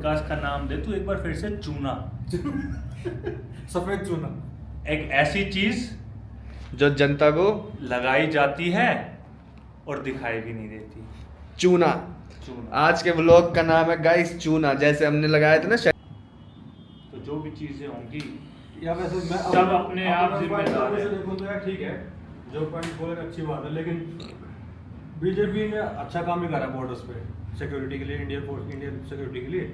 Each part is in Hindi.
पॉडकास्ट का नाम दे तू एक बार फिर से। चूना, सफेद चूना, एक ऐसी चीज जो जनता को लगाई जाती है और दिखाई भी नहीं देती। चूना। चूना। आज के व्लॉग का नाम है गाइस चूना, जैसे हमने लगाए थे ना तो जो भी चीजें होंगी या वैसे मैं सब अपने आप जिम्मेदार है। देखूं तो यार ठीक है, जो पॉइंट बोले अच्छी बात है, लेकिन बीजेपी ने अच्छा काम भी करा बॉर्डर्स पे सिक्योरिटी के लिए, इंडियन सिक्योरिटी के लिए,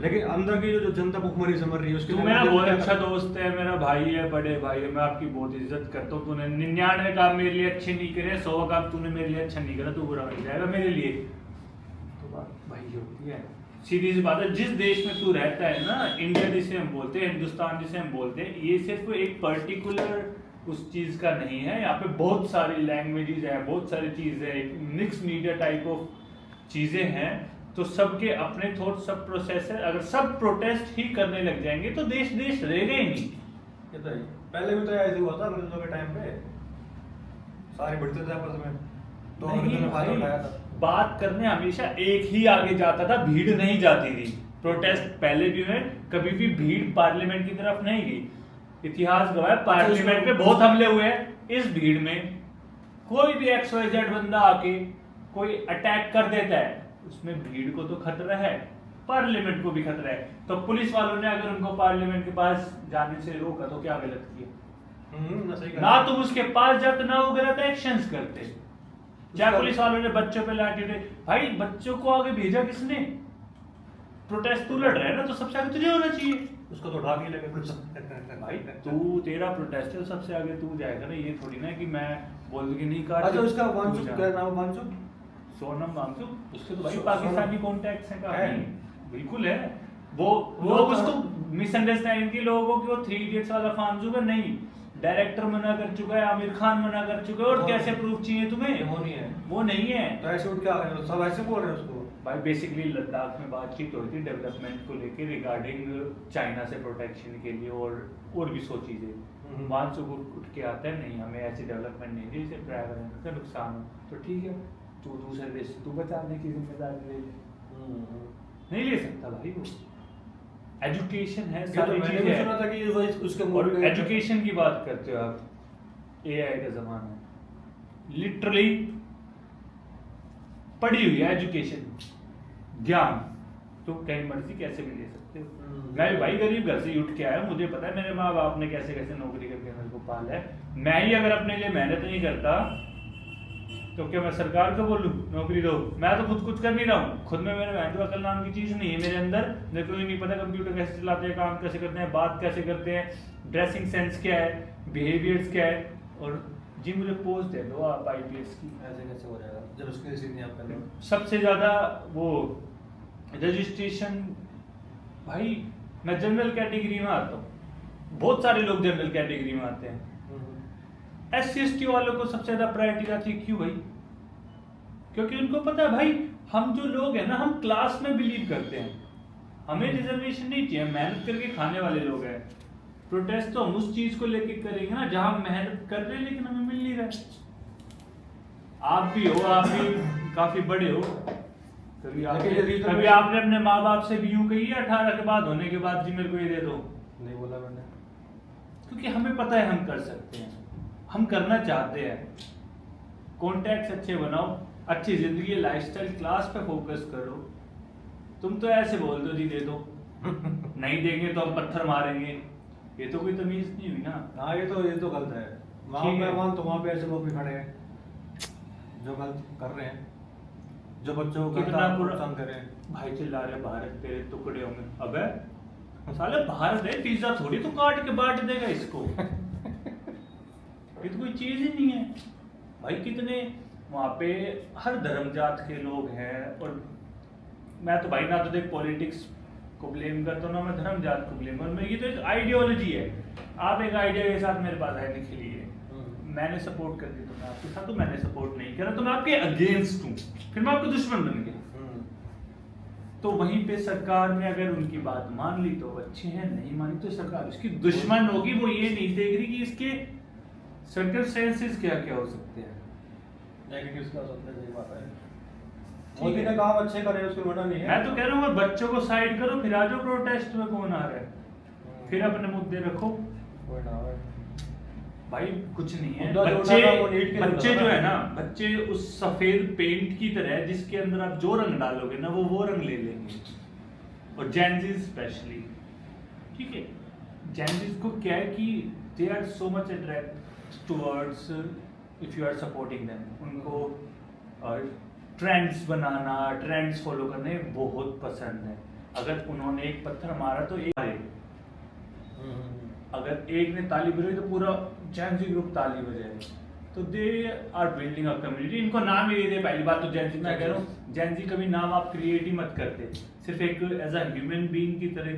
लेकिन अंदर की जो जनता भुखमरी से मर रही है उसके तू लिए मेरा मुझे बहुत क्या अच्छा दोस्त है, मेरा भाई है, बड़े भाई है, मैं आपकी बहुत इज्जत करता हूँ। तूने 99 काम मेरे लिए अच्छे नहीं करे, 100 काम तूने मेरे लिए अच्छा नहीं करा, तू बुरा नहीं जाएगा मेरे लिए। तो बात भाई होती है, सीधी सी बात है। जिस देश में तू रहता है ना, इंडिया जिसे हम बोलते हैं, हिंदुस्तान जिसे हम बोलते हैं, ये सिर्फ एक पर्टिकुलर उस चीज का नहीं है। यहाँ पे बहुत सारी लैंग्वेजेस है, बहुत सारी चीजें है, मिक्स मीडिया टाइप ऑफ चीजें हैं। तो सबके अपने थॉट, सब प्रोसेस है। अगर सब प्रोटेस्ट ही करने लग जाएंगे तो देश रहेगा ही नहीं। ये तो है। पहले भी तो ऐसे हुआ था अंग्रेजों के टाइम पे, सारे बढ़ते थे आपस में, तो अंग्रेजों ने फायदा उठाया था। बात करने हमेशा एक ही आगे जाता था, भीड़ नहीं जाती थी। प्रोटेस्ट पहले भी हुए, कभी भी भीड़ पार्लियामेंट की तरफ नहीं गई। इतिहास गवाह है, पार्लियामेंट पे बहुत हमले हुए हैं। इस भीड़ में कोई भी XYZ बंदा आके कोई अटैक कर देता है, उसमें भीड़ को तो खतरा है, पार्लियामेंट को भी खतरा है। तो पुलिस वालों ने अगर उनको पार्लियामेंट के पास जाने से रोका तो क्या गलत किया? ना तुम उसके पास जाते, ना वो गलत एक्शंस करते। क्या पुलिस वालों ने बच्चों पे लाठी डे, भाई बच्चों को आगे भेजा किसने? प्रोटेस्ट तू लड़ रहा है ना, तो सबसे आगे तुझे होना चाहिए। उसको तो उठा के लेके भाई तू, तेरा प्रोटेस्ट है, सबसे आगे तू जाएगा ना। ये थोड़ी ना कि मैं बोल दूं कि नहीं काट। अच्छा, उसका वांचुक क्या नाम है? वांचुक, सोनम वांगचुक, उसके तो भाई पाकिस्तानी कॉन्टैक्ट्स हैं का है? बिल्कुल है। वो लोग उसको मिसअंडरस्टैंडिंग की लोगों को कि वो 3 इडियट्स वाला फांजूगा। नहीं, डायरेक्टर मना कर चुका है, आमिर खान मना कर चुका है। और कैसे प्रूफ चाहिए तुम्हें? वो नहीं है, वो नहीं है। तो ऐसे उठ क्या सब ऐसे बोल रहे हैं उसको। भाई बेसिकली लद्दाख में बातचीत हुई थी डेवलपमेंट को लेके, रिगार्डिंग चाइना से प्रोटेक्शन के लिए और भी सो चीजें। वहां से उठ के आता है, नहीं हमें ऐसी डेवलपमेंट नहीं दी, सिर्फ पर्यावरण का नुकसान हो। तो ठीक है, तू दूसरे देश से तू बचाने की जिम्मेदारी ले ले। नहीं ले सकता भाई वो। एजुकेशन है, सारी चीजें हैं। सुना था कि उसके और एजुकेशन की बात करते हो आप, AI का जमाना है, लिटरली पढ़ी हुई है एजुकेशन, ज्ञान तो कहीं मर्जी कैसे भी ले सकते हो। मैं भी भाई गरीब घर से उठ के आया, मुझे पता है मेरे माँ बाप ने कैसे कैसे नौकरी करके मेरे को पाला है। मैं ही अगर अपने लिए मेहनत नहीं करता तो क्या मैं सरकार को बोलूं नौकरी दो? मैं तो खुद कुछ कर नहीं रहा हूँ। खुद में मेरे मेहनत अकल नाम की चीज नहीं है मेरे अंदर। मेरे को ही नहीं पता कंप्यूटर कैसे चलाते हैं, काम कैसे करते हैं, बात कैसे करते हैं, ड्रेसिंग सेंस क्या है, बिहेवियर्स क्या है। और जी मुझे पोस्ट दे दो आप IPS की। ऐसे कैसे हो जाएगा जब उसके रिसीव नहीं आप कर रहे हो? सबसे ज्यादा वो रजिस्ट्रेशन, भाई मैं जनरल कैटेगरी में आता हूँ, बहुत सारे लोग जनरल कैटेगरी में आते हैं। SC/ST वालों को सबसे ज्यादा प्रायोरिटी आती है। क्यों भाई? क्योंकि उनको पता है भाई, हम जो लोग हैं ना, हम क्लास में बिलीव करते हैं, हमें रिजर्वेशन नहीं चाहिए, मेहनत करके खाने वाले लोग हैं। प्रोटेस्ट तो हम उस चीज को लेके करेंगे ना जहां हम मेहनत कर रहे हैं लेकिन हमें मिल नहीं रहा। आप भी हो, आप भी काफी बड़े हो, कभी आपने अपने माँ बाप से भी यूं कही है 18 के बाद होने के बाद, जी मेरे को ये दे दो? नहीं बोला मैंने, क्योंकि हमें पता है हम कर सकते हैं, हम करना चाहते हैं। कॉन्टैक्ट्स अच्छे बनाओ, अच्छी जिंदगी, लाइफस्टाइल, क्लास पे फोकस करो। तुम तो ऐसे बोल दो जी दे दो, नहीं देंगे तो हम पत्थर मारेंगे, ये तो कोई तमीज नहीं हुई ना। हाँ ये तो गलत है। वहाँ पे ऐसे लोग भी खड़े हैं जो गलत कर रहे हैं, जो बच्चों को कितना नुकसान कर रहे हैं। भाई चिल्ला रहे भारत तेरे टुकड़े होंगे। अबे साले भारत है, पिज्जा थोड़ी तो काट के बांट देगा इसको। ये तो कोई चीज ही नहीं है भाई। कितने वहाँ पे हर धर्म जात के लोग हैं। और मैं तो भाई ना तो देख पॉलिटिक्स को ब्लेम करता हूँ ना मैं धर्म जात को ब्लेम करता हूँ। ये तो एक आइडियोलॉजी है। आप एक आइडिया के साथ मेरे पास आने के लिए, मैंने सपोर्ट कर दी तो मैं आपके साथ हूँ, मैंने सपोर्ट नहीं करा तो मैं आपके अगेंस्ट हूँ, फिर मैं आपको दुश्मन बन गया। तो वहीं पे सरकार ने अगर उनकी बात मान ली तो अच्छे हैं, नहीं मानी तो सरकार उसकी दुश्मन होगी। वो ये नहीं देख रही कि इसके सर्कमस्टेंसेस क्या क्या हो सकते हैं। नेगेटिव्स का सबसे सही बात है। मोदी ने काम अच्छे करे, उसको मना नहीं है। मैं तो कह रहा हूँ बच्चों को साइड करो, फिर आ जाओ प्रोटेस्ट में, कौन आ रहा है, फिर अपने मुद्दे रखो। कोई ना है। भाई कुछ नहीं है, मुद्दा जो बच्चे उठा था वो नीट के लिए बच्चे उठा जो था। है ना, बच्चे उस सफेद पेंट की तरह है जिसके अंदर आप जो रंग डालोगे ना वो रंग ले लेंगे, और जेनजीज स्पेशली, ठीक है। जेनजीज को क्या है कि they are so much attract towards if you are supporting them, उनको ट्रेंड्स बनाना, ट्रेंड्स फॉलो करने बहुत पसंद है। अगर उन्होंने एक पत्थर मारा तो एक मारे, अगर एक ने ताली बजाई तो पूरा जेनजी ग्रुप ताली बजाए, तो they are building a community. इनको नाम ही दे, पहली बात तो जेनजी, मैं कह रहा हूँ जेनजी कभी नाम आप क्रिएट ही मत करते, सिर्फ एक एज अ ह्यूमन बीइंग की तरह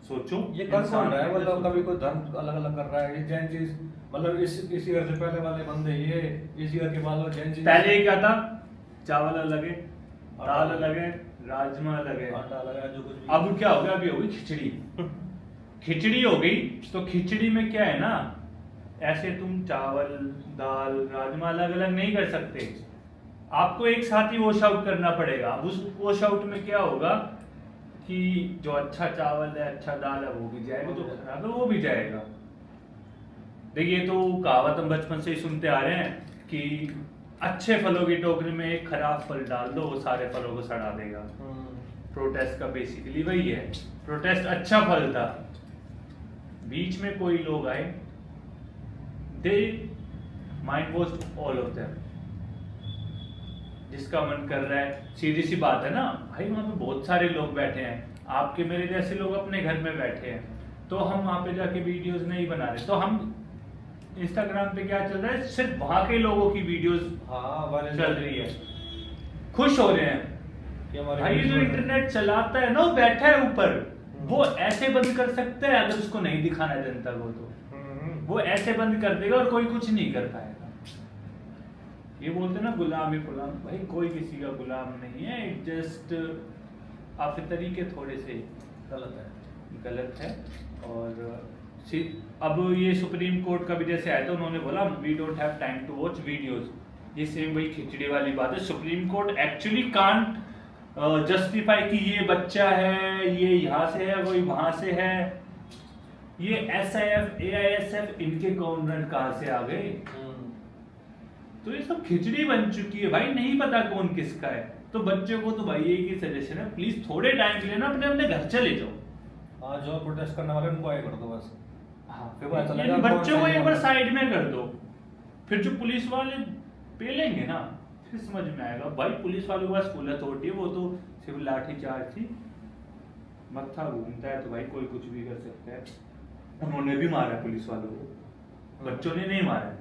सोचो। ये कर कौन रहा है, इंसान मतलब कभी कोई धर्म अलग अलग कर रहा है, ये जैन चीज, मतलब इस ईयर से पहले वाले बंदे ये, इस ईयर के बाद वाले जैन चीज। पहले क्या था, चावल अलग है, दाल अलग है, राजमा अलग है, आटा अलग है, जो कुछ भी। अब क्या हो गया, अभी हो गई खिचड़ी। खिचड़ी हो गई तो खिचड़ी में क्या है ना, ऐसे तुम चावल दाल राजमा अलग अलग नहीं कर सकते, आपको एक साथ ही वॉश आउट करना पड़ेगा। अब उस वॉश आउट में क्या होगा कि जो अच्छा चावल है, अच्छा दाल है वो भी जाएगा, जो खराब है वो भी जाएगा। देखिए तो कहावत हम बचपन से ही सुनते आ रहे हैं कि अच्छे फलों की टोकरी में एक खराब फल डाल दो, वो सारे फलों को सड़ा देगा। प्रोटेस्ट का बेसिकली वही है, प्रोटेस्ट अच्छा फल था, बीच में कोई लोग आए, they mind wash all of them, जिसका मन कर रहा है, सीधी सी बात है ना भाई, वहां पे बहुत सारे लोग बैठे हैं, आपके मेरे जैसे लोग अपने घर में बैठे हैं, तो हम वहां पे जाके वीडियोस नहीं बना रहे, तो हम इंस्टाग्राम पे क्या चल रहा है, सिर्फ वहां के लोगों की वीडियोस चल रही है, खुश हो रहे हैं। भाई ये जो इंटरनेट चलाता है ना, वो बैठा है ऊपर, वो ऐसे बंद कर सकता है, अगर उसको नहीं दिखाना है जनता को, तो वो ऐसे बंद कर देगा और कोई कुछ नहीं कर पाएगा। ये बोलते ना गुलाम ही गुलाम, भाई कोई किसी का गुलाम नहीं है, जस्ट आपके तरीके थोड़े से गलत है। और अब ये सुप्रीम कोर्ट का भी जैसे आया था, उन्होंने बोला we don't have time to watch videos, ये सेम वही खिचड़ी वाली बात है। Supreme court actually can't justify कि ये बच्चा है, ये यहाँ से है, कोई वहां से है, ये SIF AISF इनके गवर्नमेंट कहाँ से आ गए, तो ये सब खिचड़ी बन चुकी है भाई, नहीं पता कौन किसका है। तो बच्चों को तो भाई एक ही सजेशन है, प्लीज थोड़े टाइम के लिए ना अपने अपने घर चले जाओ। हाँ, जो प्रोटेस्ट करने वाले उनको आगे कर दो बस। हाँ, फिर पता चलेगा यानी बच्चों को कौन एक बार सही साइड में कर दो, फिर जो पुलिस वाले पेलेंगे ना, फिर समझ में आएगा। भाई पुलिस वालों के पास फुल अथॉरिटी है, वो तो सिर्फ लाठी चार्ज थी, मत्था घूमता है तो भाई कोई कुछ भी कर सकता है। उन्होंने भी मारा है पुलिस वालों को, बच्चों ने नहीं मारा है,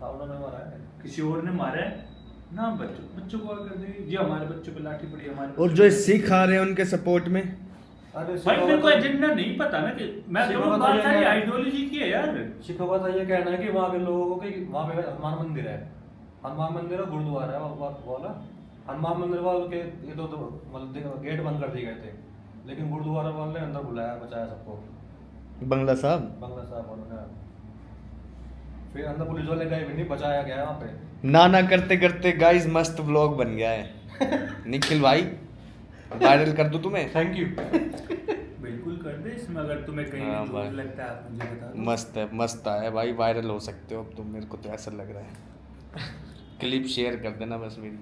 उन्होंने मारा है, किसी और ने मारा है ना। बच्चों को कर देगी जी, हमारे बच्चों पे लाठी पड़ी, हमारे और जो सिख आ रहे हैं उनके सपोर्ट में, अरे भाई मेरे को एजेंडा नहीं पता ना, कि मैं सिखों तो का बात तो सारी ये है। आइडियोलॉजी की है यार। सिखों का तो ये कहना है कि वहाँ के लोगों को कि वहाँ पे हनुमान मंदिर है, हनुमान मंदिर है, गुरुद्वारा है, वो बोला हनुमान मंदिर वालों के ये तो मतलब गेट बंद कर दिए गए थे, लेकिन गुरुद्वारा वाले ने अंदर बुलाया, बचाया सबको। बंगला साहब बंगला साहब वालों ने, फिर अंदर पुलिस वाले गए भी नहीं, बचाया गया वहाँ पे। ना करते करते गाइस मस्त व्लॉग बन गया है। निखिल भाई वायरल कर दूं तुम्हें? Thank you. बिल्कुल कर दे इसमें, अगर तुम्हें कहीं हाँ भी भाई। दोष लगता है आप मुझे बता दो। मस्त है, मस्त है भाई, वायरल हो सकते हो अब तुम, मेरे को तो ऐसा लग रहा है। क्लिप शेयर कर देना बस मेरी।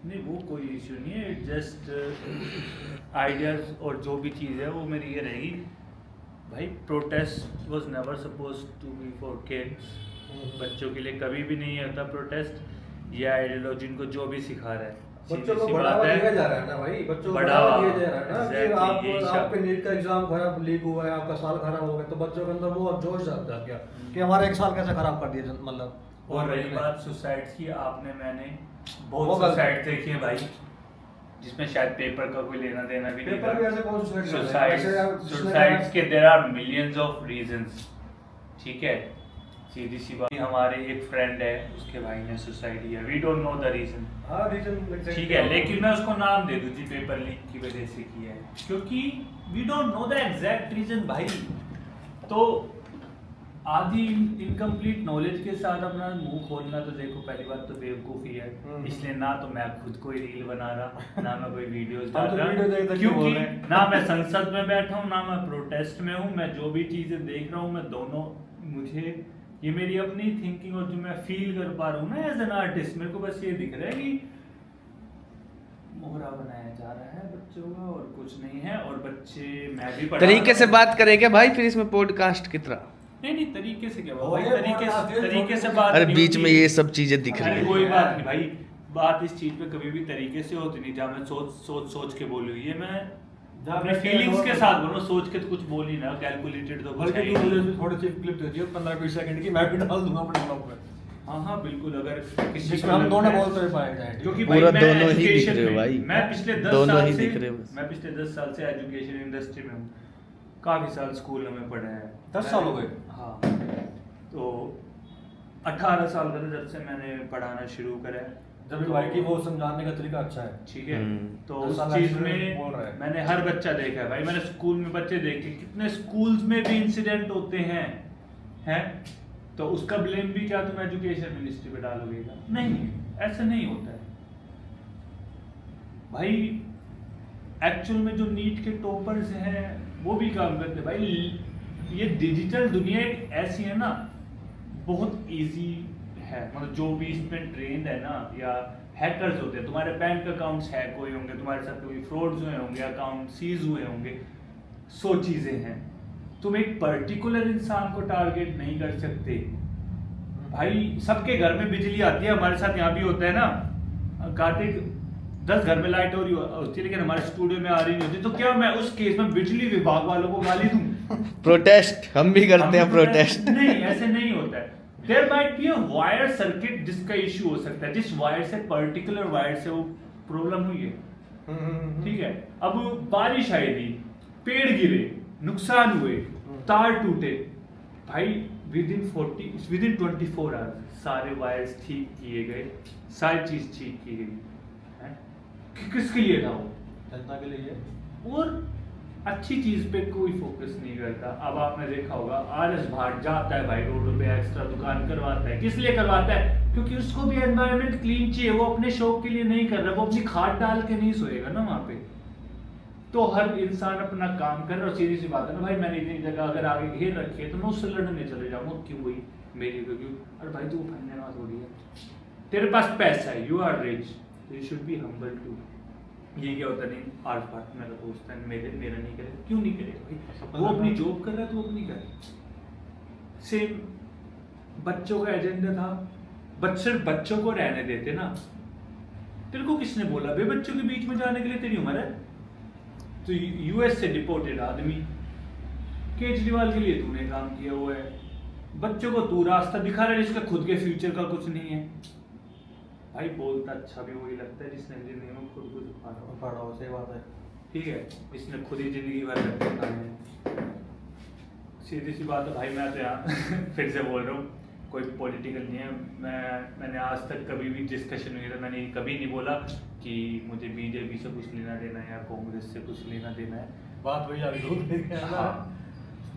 नहीं वो कोई इशू नहीं है, जस्ट आइडियाज और जो भी चीज़ है वो मेरी ये रहेगी भाई, protest was never suppose to be for kids, बच्चों के लिए कभी भी नहीं होता प्रोटेस्ट। ये आइडियोलॉजी इनको जो भी सिखा रहा है, बच्चों को सीधी सी बढ़ावा बात है। दिया जा रहा है ना भाई, बच्चों को बढ़ावा, बढ़ावा दिया जा रहा है ना कि exactly, यही सब। आपके नीट का एग्जाम खराब लीक हुआ है, आपका साल खराब हो गया, तो बच्चों के अंदर वो जोश जाग गया कि हमारा एक साल कैसे खराब कर दिया, मतलब। और रही बात सुसाइड की, आपने मैंने वो बहुत गलत सुसाइड देखी है भाई, जिसमें शायद पेपर का कोई लेना देना भी नहीं पेपर भी ऐसे कौन सुसाइड्स सुसाइड्स के there are millions of reasons, ठीक है। सीधी सी बात, हमारे एक फ्रेंड है, उसके भाई ने सुसाइड किया, we don't know the reason, हाँ रीजन ठीक है, लेकिन मैं उसको नाम दे दूं जी, पेपर लीक की वजह से किया है, क्योंकि we don't know the exact reason भाई। तो आधी इनकम्प्लीट नॉलेज के साथ अपना मुंह खोलना तो देखो पहली बात तो बेवकूफ़ी है। इसलिए ना तो मैं खुद कोई रील बना रहा, ना मैं कोई वीडियोस डाल हम तो वीडियो देख रहा, देख के बोल क्योंकि रहे हैं। ना मैं संसद में बैठा हूँ, ना मैं प्रोटेस्ट में हूँ। मैं जो भी चीज़ें देख रहा हूँ, मैं दोनों, मुझे ये मेरी अपनी थिंकिंग और जो मैं फील कर पा रहा हूँ ना एज एन आर्टिस्ट, मेरे को बस ये दिख रहा है कि मोहरा बनाया जा रहा है बच्चों का और कुछ नहीं है। और बच्चे, मैं भी पढ़ा तरीके से रहा हूँ। बात करें क्या भाई फिर इसमें पॉडकास्ट की तरह? नहीं तरीके से क्या हो भाई, गया, तरीके से बात अरे नहीं बीच होती। में ये सब चीजें दिख अरे रही कोई है। बात नहीं भाई, बात इस चीज पे कभी भी तरीके से होती नहीं जहाँ मैं सोच के बोलूँ। ये मैं जहाँ अपने मैं फीलिंग्स के बोल- साथ बोलूँ, सोच के तो कुछ बोल ही ना, कैलकुलेटेड तो कुछ बल्कि है ही तू मुझे नहीं। थोड़ी सी क्लिप दे दियो 15-20 सेकंड की, मैं भी डाल दूंगा अपने ब्लॉग पे, हाँ बिल्कुल, अगर किसी जिसमें को हम लगता दोनों है- बोलते हुए पाए जाए। क्योंकि पूरा भाई मैं दोनों ही दिख education रहे हो में- भाई। मैं पिछले 10 दोनों साल ही से दिख रहे हो बस। मैं पिछले 10 साल से एजुकेशन इंडस्ट्री में हूँ। काफी साल स्कूल में पढ़ा है। 10 साल हो गए? हाँ, तो 18 साल का था जब से मैंने पढ़ाना शुरू करा है। जब भी भाई की वो समझाने का तरीका अच्छा है। ठीक है, तो 10 उस साल चीज experience बोल रहा में है। मैंने हर बच्चा देखा है भाई। मैंने स्कूल में बच्चे देखे, कितने स्कूल्स में भी इंसिडेंट होते हैं, तो उसका ब्लेम भी क्या तुम एजुकेशन मिनिस्ट्री पे डालोगे क्या? नहीं, ऐसा नहीं होता है भाई। एक्चुअल में जो नीट के टॉपर्स हैं वो भी काम करते हैं भाई। ये डिजिटल दुनिया एक ऐसी है ना, बहुत इजी है, मतलब जो भी इसमें ट्रेंड है ना, या हैकर्स होते हैं, तुम्हारे बैंक अकाउंट्स हैक हुए होंगे, तुम्हारे साथ कोई फ्रॉड्स हुए होंगे, अकाउंट सीज हुए होंगे, 100 चीजें हैं। तुम एक पर्टिकुलर इंसान को टारगेट नहीं कर सकते भाई। सबके घर में बिजली आती है, हमारे साथ यहाँ भी होता है ना कार्तिक, 10 घर में लाइट हो रही होती है लेकिन हमारे स्टूडियो में आ रही नहीं होती, तो क्या मैं उस केस में बिजली विभाग वालों को गाली दूं? प्रोटेस्ट हम भी करते हैं, प्रोटेस्ट। नहीं, ऐसे नहीं होता है। There might be a wire circuit जिसका इश्यू हो सकता है, जिस वायर से, पर्टिकुलर वायर से वो प्रॉब्लम हुई है। ठीक है, अब बारिश आई थी, पेड़ गिरे, नुकसान हुए, तार टूटे भाई, विद इन 24 आवर्स सारे वायर्स ठीक किए गए, सारी चीज ठीक की गई है। किसके लिए था वो? जनता के लिए। और अच्छी चीज पे कोई फोकस नहीं करता। अब आपने देखा होगा आरएस भाट जाता है भाई रोडों पे, एक्स्ट्रा दुकान करवाता है। किस लिए करवाता है? क्योंकि उसको भी एनवायरनमेंट क्लीन चाहिए। वो अपने शौक के लिए नहीं कर रहा, वो अपनी खाद डाल के नहीं सोएगा ना वहां पे। तो हर इंसान अपना काम कर रहा है। सीधी सी बात है ना भाई, मैंने इतनी जगह अगर आगे घेर रखी है तो मैं उससे लड़ने चले जाऊंगा, क्यों वही मेरी क्यों? अरे भाई तू फंसने वाला थोड़ी है, तेरे पास पैसा है, you are rich, you should be humble too. ये क्या होता नहीं, आज बात मेरा दोस्त है, मेरा नहीं करेगा, क्यों नहीं करेगा भाई? वो अपनी जॉब कर रहा है तो वो अपनी करे। सेम बच्चों का एजेंडा था, बच्चों को रहने देते ना। तेरे को किसने बोला बे बच्चों के बीच में जाने के लिए? तेरी उम्र है। तो यूएस से डिपोर्टेड आदमी, केजरीवाल के लिए तूने काम किया हुआ है, बच्चों को तू रास्ता दिखा रहा है जिसका खुद के फ्यूचर का कुछ नहीं है भाई। बोलता अच्छा भी वही लगता है जिसने जिंदगी में खुद को पढ़ा हो, सही बात है। ठीक है, इसने खुद ही जिंदगी भर करके खाए हैं। सीधी सी बात है भाई, मैं तो यहाँ फिर से बोल रहा हूँ, कोई पॉलिटिकल नहीं है। मैंने आज तक कभी भी डिस्कशन हुई था, मैंने कभी नहीं बोला कि मुझे बीजेपी से कुछ लेना देना है या कांग्रेस से कुछ लेना देना है। बात वही आ रही है। हाँ।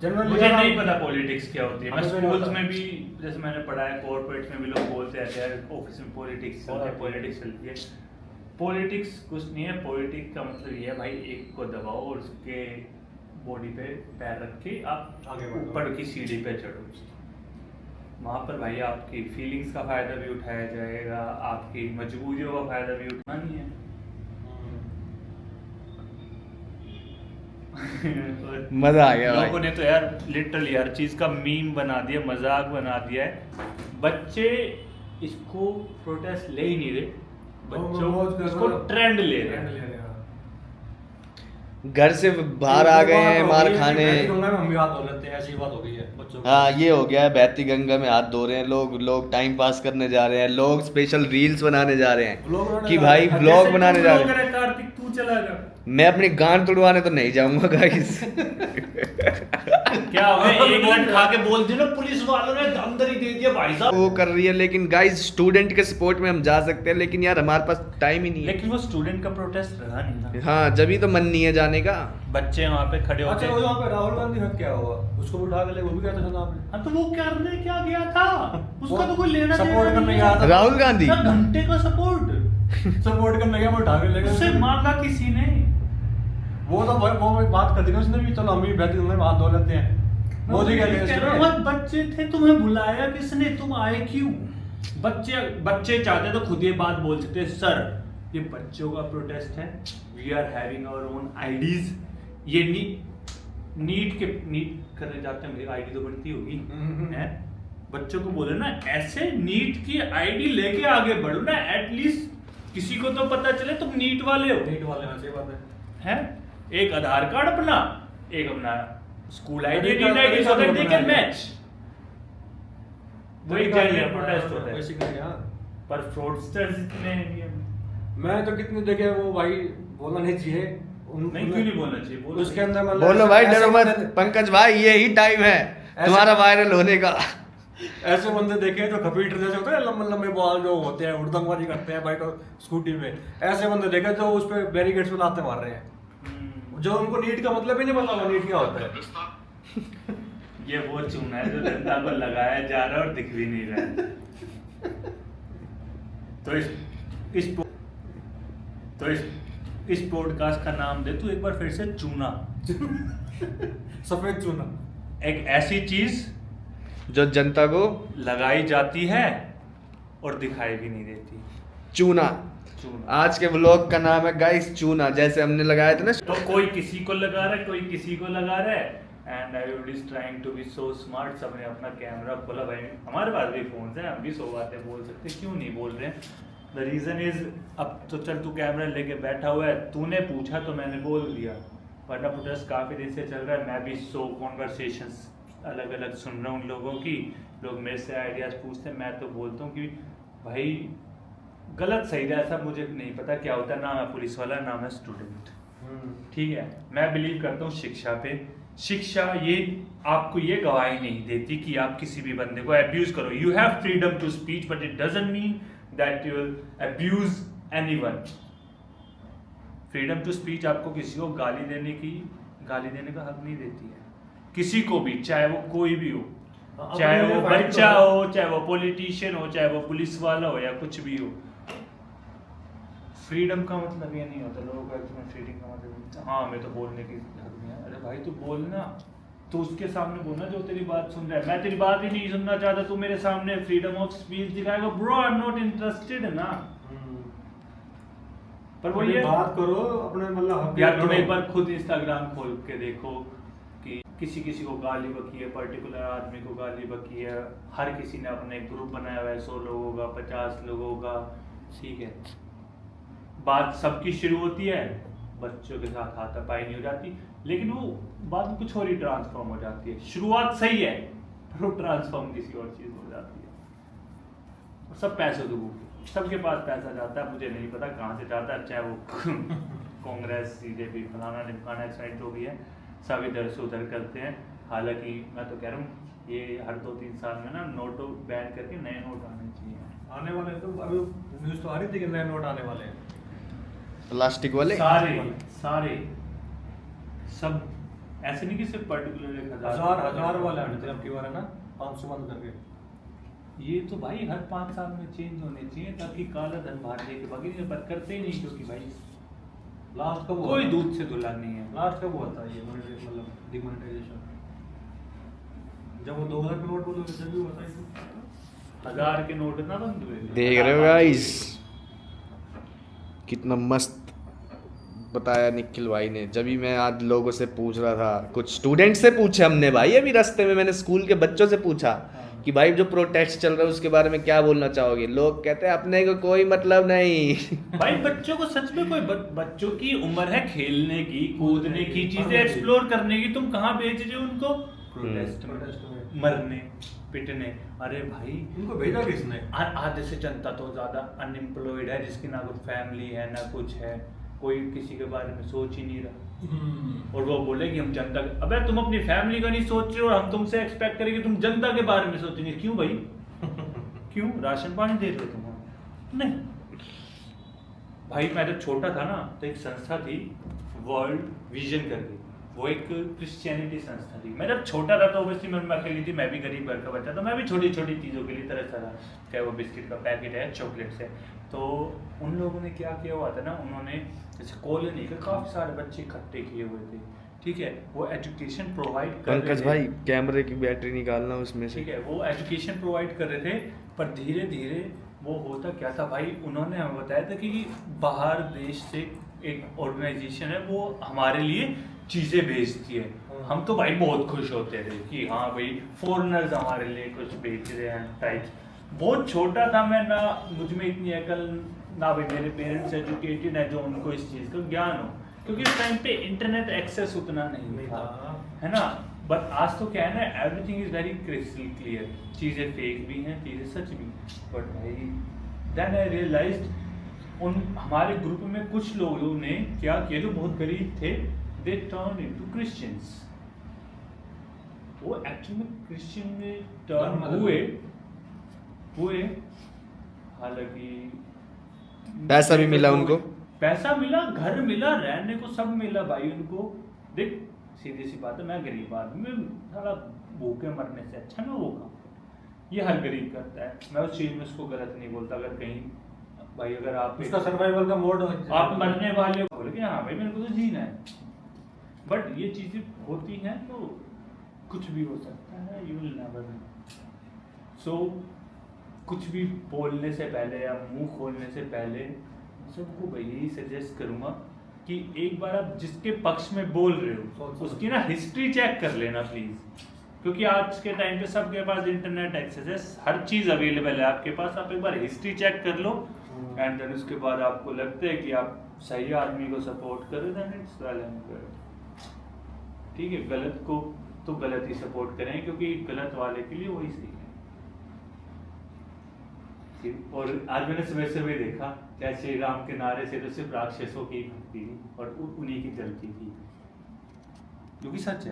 जनरली मुझे नहीं पता पॉलिटिक्स क्या होती है। मैं हमें भी नहीं स्कूल्स पता। में भी जैसे मैंने पढ़ा है, कॉर्पोरेट्स में भी लोग बोलते रहते हैं ऑफिस में पॉलिटिक्स चलती है, पॉलिटिक्स चलती है। पॉलिटिक्स कुछ नहीं है। पॉलिटिक्स का मतलब ये है भाई, एक को दबाओ और उसके बॉडी पे पैर रख के आप आगे बढ़ो। ऊपर की सीढ़ी पे चढ़ो। वहाँ पर भाई आपकी फीलिंग्स का फायदा भी उठाया जाएगा, आपकी मजबूरियों का फायदा भी उठाना नहीं है। मजा आ गया लोगों भाई। ने तो यार लिटरली हर चीज का मीम बना दिया, मजाक बना दिया है। बच्चे इसको प्रोटेस्ट ले ही नहीं रहे, बच्चों इसको ट्रेंड ले रहे हैं। घर से बाहर आ गए हैं मार खाने। हम भी हाथ धो लेते हैं, ऐसी बात हो गई है बच्चों की। हाँ ये हो गया है, बहती गंगा में हाथ धो रहे हैं लोग टाइम पास करने जा रहे हैं, लोग स्पेशल रील्स बनाने जा रहे Vlog हैं बनाने कि जा भाई रहे हैं। ब्लॉग जैसे बनाने तुम जा लोग रहे हैं। अरे कार्तिक तू चला जा। मैं अपनी गांड तुड़वाने तो नहीं जाऊंगा गाइस। क्या हो गया, एक लट खा के बोल दिया ना पुलिस वालों ने अंदर ही दे दिया भाई साहब। वो कर रही है, लेकिन गाइस स्टूडेंट के सपोर्ट में हम जा सकते हैं, लेकिन यार हमारे पास टाइम ही नहीं है। लेकिन वो स्टूडेंट का प्रोटेस्ट रहा नहीं ना, हाँ, जब तो मन नहीं है जाने का। बच्चे वहाँ पे खड़े होते अच्छा वो यहाँ पे राहुल गांधी का क्या हुआ, उसको भी उठा के ले, वो भी कहता था ना आपने। हाँ तो वो करने क्या गया था, उसका तो कोई लेना सपोर्ट करने गया था। राहुल गांधी घंटे का सपोर्ट सपोर्ट करने गया, वो उठा के ले गए। उससे मांगा किसी ने। वो तो वो बात कर दी ना उसने भी, चलो हम भी बेहतर में हाथ धो लेते हैं। मोदी क्या कह रहा हूँ, कहे बच्चे थे, तुम्हें बुलाया किसने, तुम आए क्यों? बच्चे चाहते तो खुद ये बात बोल सकते, सर ये बच्चों का प्रोटेस्ट है, we are having our own IDs. ये नीट करने जाते हैं, मेरी आईडी तो बनती होगी है, बच्चों को बोले ना ऐसे नीट की आईडी लेके आगे बढ़ो ना, एटलीस्ट किसी को तो पता चले तुम नीट वाले हो। नीट वाले में सही बात हैं, एक आधार कार्ड अपना, एक अपना स्कूल आईडी, तरीका- NEET ID, so that they can तरीका मैच। वो एक जेन्युइन प्रोटेस्ट होता है, बेसिकली। हाँ, पर फ्रॉडस्टर्स इतने हैं इंडिया में। मैं तो कितने देखे वो भाई, बोलना नहीं चाहिए। नहीं, क्यों नहीं बोलना चाहिए, बोलो। उसके अंदर मतलब बोलो भाई, ऐसे डरो मत बंदे- पंकज भाई, यही टाइम है तुम्हारा वायरल होने का। ऐसे बंदे देखे जो कंप्यूटर जैसे होते हैं, लंबे लंबे बाल जो होते हैं, उड़दंगबाजी करते हैं बाइक और स्कूटी में। ऐसे बंदे देखे जो उस पे बैरिकेड्स पे लाते मार रहे हैं, जो उनको नीट का मतलब ही नहीं पता होगा नीट क्या होता है। ये वो चूना है जो जनता को लगाया जा रहा है और दिख भी नहीं रहा है। तो इस पॉडकास्ट का नाम दे तू एक बार फिर से, चूना। सफेद चूना, एक ऐसी चीज जो जनता को लगाई जाती है और दिखाई भी नहीं देती। चूना। चूना। आज के व्लॉग का नाम है गाइस चूना, जैसे हमने लगाया था ना। तो कोई किसी को लगा रहा है, कोई किसी को लगा रहा है, and everybody is trying to be so smart. सबने अपना कैमरा खोला, भाई हमारे पास भी फोन है, हम भी 100 बातें बोल सकते, क्यों नहीं बोल रहे हैं। द रीजन इज, अब तो चल तू कैमरा लेके बैठा हुआ है, तूने पूछा तो मैंने बोल दिया, वरना प्रोटेस्ट काफी दिन से चल रहा है। मैं भी 100 कॉन्वर्सेशंस अलग अलग सुन रहा हूँ लोगों की, लोग मेरे से आइडियाज पूछते हैं, मैं तो बोलता हूँ कि भाई गलत सही है, ऐसा मुझे नहीं पता क्या होता है, ना मैं पुलिस वाला ना मैं स्टूडेंट, ठीक है। मैं बिलीव करता हूँ शिक्षा पे। शिक्षा ये आपको ये गवाही नहीं देती कि आप किसी भी बंदे को अब्यूज करो। You have freedom to speech, but it doesn't mean that you will abuse anyone. Freedom to speech आपको किसी को गाली देने का हक नहीं देती है, किसी को भी, चाहे वो कोई भी हो, चाहे वो बच्चा हो, चाहे वो पॉलिटिशियन हो, चाहे वो पुलिस वाला हो या कुछ भी हो। फ्रीडम का मतलब ये नहीं होता, लोगों का तुम्हें फ्रीडम का मतलब, हाँ हमें तो बोलने की हक नहीं है। अरे भाई तू बोलना, तो उसके सामने बोलना जो तेरी बात सुन रहा है। मैं तेरी बात ही नहीं सुनना चाहता, तू मेरे सामने फ्रीडम ऑफ स्पीच दिखाएगा, bro I am not interested ना। पर वो ये बात करो अपने मतलब यार, तुम एक बार खुद इंस्टाग्राम खोल के देखो कि किसी को गाली बकी है, पर्टिकुलर आदमी को गाली बकी है, हर किसी ने अपने एक ग्रुप बनाया हुआ है 100 लोगों का, 50 लोगों का, ठीक है। बात सबकी शुरू होती है, बच्चों के साथ हाथापाई नहीं हो जाती, लेकिन वो बाद में कुछ और ही ट्रांसफॉर्म हो जाती है। शुरुआत सही है, पर वो ट्रांसफॉर्म किसी और चीज हो जाती है। सब पैसों के भूखे, सबके पास पैसा जाता है, मुझे नहीं पता कहाँ से जाता है, चाहे वो कांग्रेस, बीजेपी, फलाना ढिमकाना साइड जो भी है, सब इधर से उधर करते हैं। हालांकि मैं तो कह रहा हूँ ये हर 2-3 साल में ना नोटों बैन करके नए नोट आने चाहिए। आने वाले तो अभी न्यूज़ तो आ रही थी कि नए नोट आने वाले हैं, प्लास्टिक वाले सारे सब, ऐसे नहीं कि सिर्फ पर्टिकुलर 1000 वाले आने थे, अब की बार है ना 500 बंद करके। ये तो भाई हर 5 साल में चेंज होने चाहिए, ताकि काला धन बाहर लेके बाकी पर करते ही नहीं, क्योंकि भाई लास्ट कब कोई दूध से धुला नहीं है। लास्ट कब हुआ था ये मतलब डिमोनेटाइजेशन? जब वो 2000 के नोट बोलोगे जब भी हुआ था ये। 1000 के नोट ना बंद हुए थे। देख रहे हो गाइस, कितना मस्त बताया निखिल भाई ने। जब भी मैं आज लोगों से पूछ रहा था, कुछ स्टूडेंट से पूछे हमने भाई, अभी रास्ते में मैंने स्कूल के बच्चों से पूछा कि भाई जो प्रोटेस्ट चल रहा है उसके बारे में क्या बोलना चाहोगे। लोग कहते हैं अपने को कोई मतलब नहीं। भाई बच्चों को सच में कोई बच्चों की उम्र है खेलने की, कूदने की, चीजें एक्सप्लोर करने की, तुम कहाँ भेज रहे हो उनको? प्रोटेस्ट में, मरने पिटने। अरे भाई उनको भेजा किसने? आधे से जनता तो ज्यादा अनएम्प्लॉयड है, जिसकी ना कुछ फैमिली है ना कुछ है, कोई किसी के बारे में सोच ही नहीं रहा। और वो बोले कि हम जनता अबे तुम अपनी फैमिली का नहीं सोच रहे हो और हम तुमसे एक्सपेक्ट करें कि तुम जनता के बारे में सोचेंगे। क्यों भाई? क्यों? राशन पानी दे रहे हो तुम? नहीं भाई, मैं जब छोटा था ना तो एक संस्था थी वर्ल्ड विजन करके, वो एक क्रिश्चियनिटी संस्था थी। मैं जब छोटा था तो ऑब्वियसली मैं अकेली थी, मैं भी गरीब घर का बच्चा था, मैं भी छोटी छोटी चीज़ों के लिए तरसता था, चाहे वो बिस्किट का पैकेट है, चॉकलेट्स है। तो उन लोगों ने क्या किया हुआ था ना, उन्होंने जैसे कॉलोनी के काफ़ी सारे बच्चे इकट्ठे किए हुए थे, ठीक है, वो एजुकेशन प्रोवाइड कर रहे पंकज थे। भाई कैमरे की बैटरी निकालना उसमें से। ठीक है, वो एजुकेशन प्रोवाइड कर रहे थे, पर धीरे धीरे वो होता क्या था भाई, उन्होंने हमें बताया था कि बाहर देश से एक ऑर्गेनाइजेशन है वो हमारे लिए चीज़ें भेजती है। हम तो भाई बहुत खुश होते थे कि हाँ भाई फॉरेनर्स हमारे लिए कुछ भेज रहे हैं टाइप। बहुत छोटा था मैं, ना मुझ में इतनी अकल, ना भाई मेरे पेरेंट्स एजुकेटेड है जो उनको इस चीज़ का ज्ञान हो, क्योंकि उस टाइम पे इंटरनेट एक्सेस उतना नहीं था, है ना। बट आज तो क्या है ना, everything is very crystal clear, चीज़ें फेक भी हैं, चीज़ें सच भी। बट भाई देन आई रियलाइज्ड उन हमारे ग्रुप में कुछ लोगों ने क्या किया जो बहुत गरीब थे, दे टर्न इनटू क्रिश्चियंस। वो एक्चुअली में क्रिश्चियन में टर्न हुए हालांकि पैसा भी मिला उनको, पैसा मिला, घर मिला, रहने को सब मिला भाई उनको। देख सीधी सी बात है, मैं गरीब आदमी, मैं साला भूखे मरने से अच्छा मैं वो काम करता। ये हर गरीब करता है, मैं उस चीज़ में उसको गलत नहीं बोलता। अगर कहीं भाई अगर आप उसका सर्वाइवल का मोड आप मरने वाले हो बोले कि हाँ भाई मेरे को तो जीना है, बट ये चीज़ें होती हैं तो कुछ भी हो सकता है, यू विल नेवर नो। सो कुछ भी बोलने से पहले या मुंह खोलने से पहले सबको भाई यही सजेस्ट करूँगा कि एक बार आप जिसके पक्ष में बोल रहे हो उसकी ना हिस्ट्री चेक कर लेना प्लीज़, क्योंकि आज के टाइम पे सबके पास इंटरनेट एक्सेस है, हर चीज़ अवेलेबल है आपके पास। आप एक बार हिस्ट्री चेक कर लो एंड देन उसके बाद आपको लगता है कि आप सही आदमी को सपोर्ट करें, then it's well and good. ठीक है, गलत को तो गलत ही सपोर्ट करें, क्योंकि गलत वाले के लिए वही सही है। और आज मैंने सुबह सुबह देखा, जय श्री राम के नारे से तो सिर्फ राक्षसों की भक्ति थी और उन्हीं की चलती थी, जो कि सच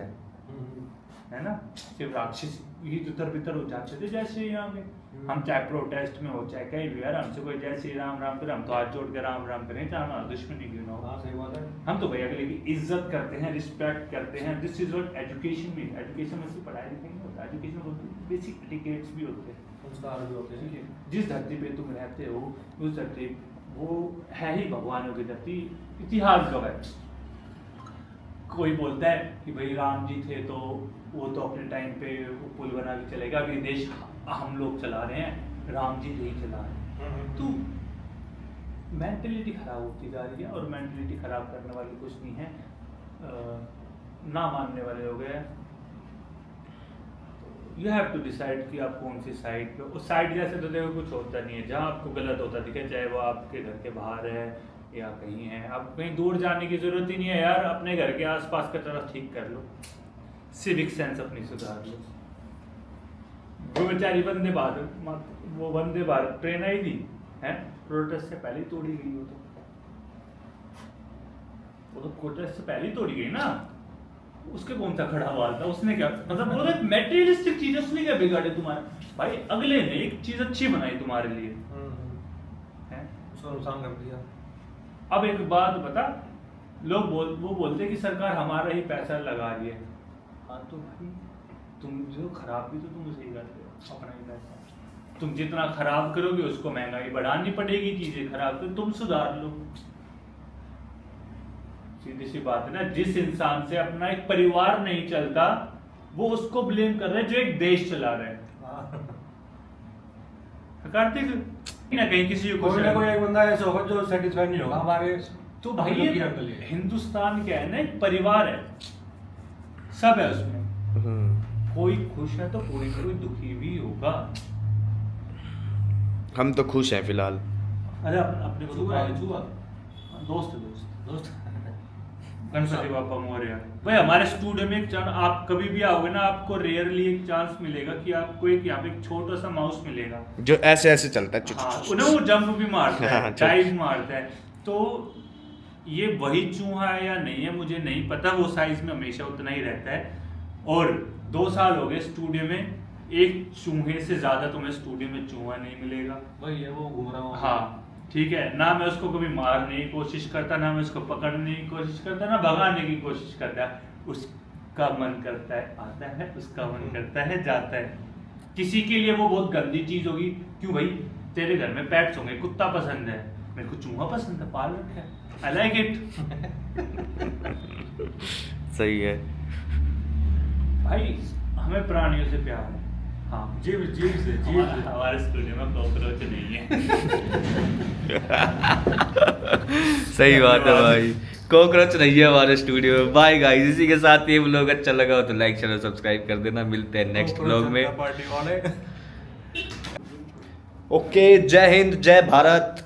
है ना। सिर्फ राक्षस ही तितर बितर हो जाते थे जय श्री राम में। हम चाहे प्रोटेस्ट में हो चाहे कहीं भी, यार हमसे कोई जय श्री राम राम करे, हम तो हाथ जोड़ के राम राम करें, चाहे हमारा दुश्मनी क्यों ना हो। हाँ, सही बात है। हम तो भैया अगले की इज्जत करते हैं, रिस्पेक्ट करते हैं। दिस इज व्हाट एजुकेशन भी। एजुकेशन में सिर्फ पढ़ाई लिखाई नहीं होता, एजुकेशन में बेसिक एटिकेट्स भी होते हैं, संस्कार भी होते हैं। जिस धरती पे तुम रहते हो उस धरती वो है ही भगवानों की धरती, इतिहास गवाह। कोई बोलता है कि भाई राम जी थे तो वो तो अपने टाइम पे वो पुल बना के चलेगा, अभी देश हम लोग चला रहे हैं, राम जी नहीं चला रहे हैं। तो मेंटलिटी खराब होती जा रही है, और मेंटलिटी खराब करने वाले कुछ नहीं है, ना मानने वाले हो गए। यू हैव टू डिसाइड कि आप कौन सी साइड पे। उस साइड जैसे तो देखो कुछ होता नहीं है, जहाँ आपको गलत होता दिखे, चाहे वो आपके घर के बाहर है या कहीं है, आप कहीं दूर जाने की जरूरत ही नहीं है यार, अपने घर के आसपास का तरफ ठीक कर लो, सिविक सेंस अपनी सुधार लो। वो बेचारी वंदे भारत ट्रेन आई थी है, प्रोटेस्ट से पहले ही तोड़ी गई। वो तो प्रोटेस्ट से पहले ही तोड़ी गई ना, उसके कौन सा खड़ा हुआ था, उसने क्या मतलब वो एक मटेरियलिस्टिक चीज, उसने क्या बिगाड़े तुम्हारे भाई, अगले ने एक चीज अच्छी बनाई तुम्हारे लिए है, उसको नुकसान कर दिया। अब एक बात बता, लोग वो बोलते हैं कि सरकार हमारा ही पैसा लगा रही है। हाँ तो भाई तुम जो खराब भी तो तुम सही करते हो, अपना ही पैसा तुम जितना खराब करोगे उसको महंगाई बढ़ानी पड़ेगी, चीजें खराब तो तुम सुधार लो। सीधी सी बात है ना, जिस इंसान से अपना एक परिवार नहीं चलता वो उसको ब्लेम कर रहे हैं जो एक देश चला रहे हैं। कार्तिक ना कहीं किसी को कोई ना कोई एक बंदा ऐसा होगा जो सेटिस्फाइड नहीं होगा हमारे। तो भाई ये हिंदुस्तान क्या है ना, एक परिवार है, सब है उसमें, कोई खुश है तो कोई ना कोई दुखी भी होगा। हम तो खुश हैं फिलहाल। अरे अपने को दोस्त गणपति बापा मोरया भाई। हमारे स्टूडियो में एक चांस, आप कभी भी आओगे ना, आपको रेयरली एक चांस मिलेगा कि आपको एक यहाँ पे एक छोटा सा माउस मिलेगा जो ऐसे ऐसे चलता है। हाँ, उन्हें वो जंप भी मारता है, डाइव मारता है। तो ये वही चूहा है या नहीं है मुझे नहीं पता, वो साइज में हमेशा उतना ही रहता है। और 2 साल हो गए स्टूडियो में, एक चूहे से ज्यादा तुम्हें स्टूडियो में चूहा नहीं मिलेगा। वही है, वो घूम रहा हूँ। हाँ ठीक है, ना मैं उसको कभी मारने की कोशिश करता, ना मैं उसको पकड़ने की कोशिश करता, ना भगाने की कोशिश करता। उसका मन करता है आता है, उसका मन करता है जाता है। किसी के लिए वो बहुत गंदी चीज होगी, क्यों भाई तेरे घर में पेट्स होंगे, कुत्ता पसंद है, मेरे को चूहा पसंद है, पाल रखा है, आई लाइक इट। सही है भाई हमें प्राणियों से प्यार है। हाँ जीव से हमारे स्टूडियो में कॉकरोच नहीं है। सही बात है भाई, कॉकरोच नहीं है हमारे स्टूडियो में। बाय गाइस, इसी के साथ ये व्लॉग अच्छा लगा हो तो लाइक शेयर और सब्सक्राइब कर देना। मिलते हैं नेक्स्ट व्लॉग में। पार्टी वाले। ओके, जय हिंद, जय भारत।